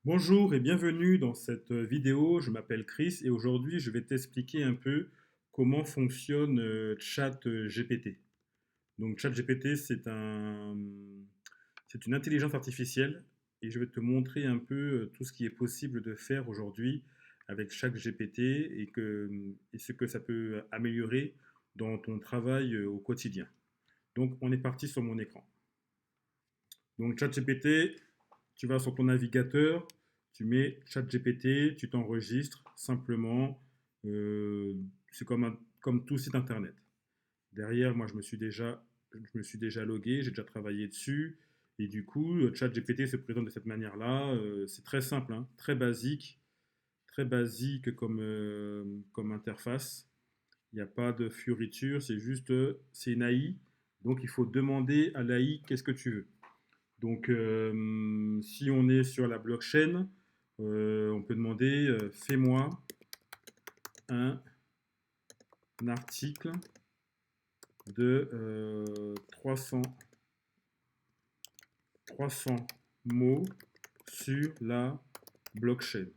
Bonjour et bienvenue dans cette vidéo. Je m'appelle Chris et aujourd'hui je vais t'expliquer un peu comment fonctionne ChatGPT. Donc ChatGPT c'est une intelligence artificielle et je vais te montrer un peu tout ce qui est possible de faire aujourd'hui avec ChatGPT et ce que ça peut améliorer dans ton travail au quotidien. Donc on est parti sur mon écran. Donc ChatGPT, tu vas sur ton navigateur, tu mets ChatGPT, tu t'enregistres simplement. euh, c'est comme tout site internet. Derrière, moi, je me suis déjà logué, j'ai déjà travaillé dessus. Et du coup, ChatGPT se présente de cette manière-là. C'est très simple, hein, très basique comme interface. Il n'y a pas de fioriture, c'est une AI. Donc, il faut demander à l'AI qu'est-ce que tu veux. Donc, si on est sur la blockchain, on peut demander fais-moi un article de 300 mots sur la blockchain.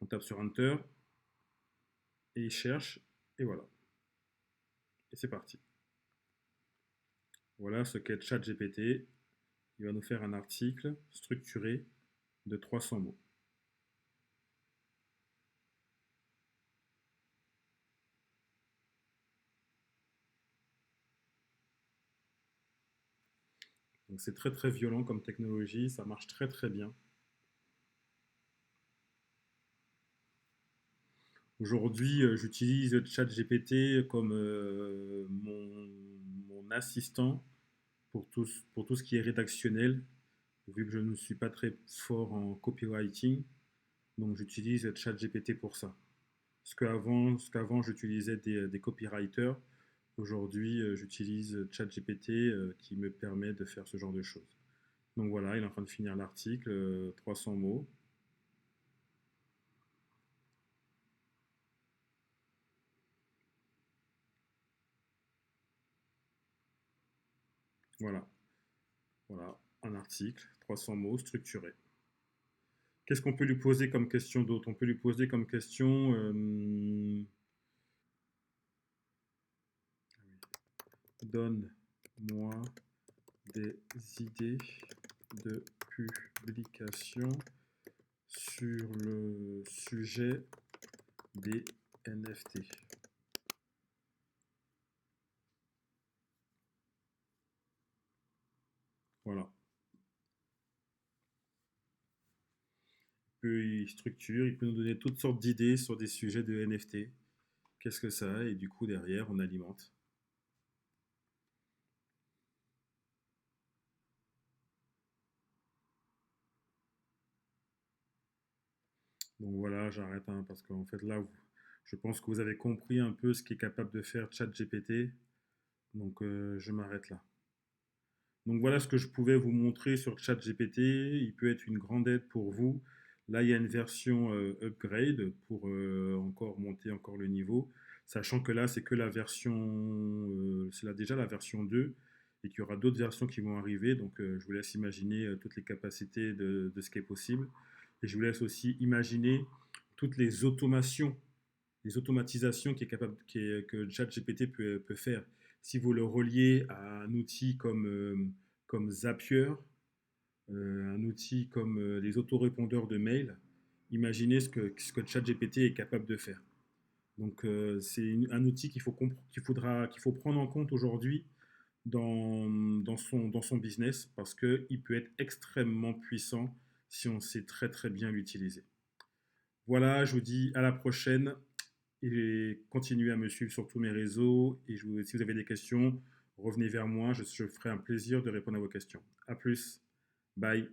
On tape sur Enter et il cherche et voilà. Et c'est parti. Voilà ce qu'est ChatGPT. Il va nous faire un article structuré de 300 mots. Donc c'est très très violent comme technologie, ça marche très très bien. Aujourd'hui, j'utilise ChatGPT comme mon assistant pour tout ce qui est rédactionnel, vu que je ne suis pas très fort en copywriting. Donc, j'utilise ChatGPT pour ça. Ce qu'avant j'utilisais des copywriters, aujourd'hui, j'utilise ChatGPT qui me permet de faire ce genre de choses. Donc voilà, il est en train de finir l'article, 300 mots. Voilà, voilà, un article, 300 mots structuré. Qu'est-ce qu'on peut lui poser comme question d'autre? On peut lui poser comme question donne-moi des idées de publication sur le sujet des NFT. Voilà. Il structure, il peut nous donner toutes sortes d'idées sur des sujets de NFT. Qu'est-ce que ça a? Et du coup, derrière, on alimente. Donc voilà, j'arrête hein, parce qu'en fait là, je pense que vous avez compris un peu ce qu'est capable de faire ChatGPT. Donc je m'arrête là. Donc voilà ce que je pouvais vous montrer sur ChatGPT. Il peut être une grande aide pour vous. Là, il y a une version upgrade pour encore monter encore le niveau, sachant que là, c'est que la version, c'est là déjà la version 2 et qu'il y aura d'autres versions qui vont arriver. Donc, je vous laisse imaginer toutes les capacités de ce qui est possible. Et je vous laisse aussi imaginer toutes les automatisations que ChatGPT peut faire. Si vous le reliez à un outil comme Zapier, un outil comme les autorépondeurs de mail, imaginez ce que ChatGPT est capable de faire. Donc un outil qu'il faut prendre en compte aujourd'hui dans son business parce qu'il peut être extrêmement puissant si on sait très très bien l'utiliser. Voilà, je vous dis à la prochaine et continuez à me suivre sur tous mes réseaux. Et si vous avez des questions, revenez vers moi. Je ferai un plaisir de répondre à vos questions. À plus. Bye.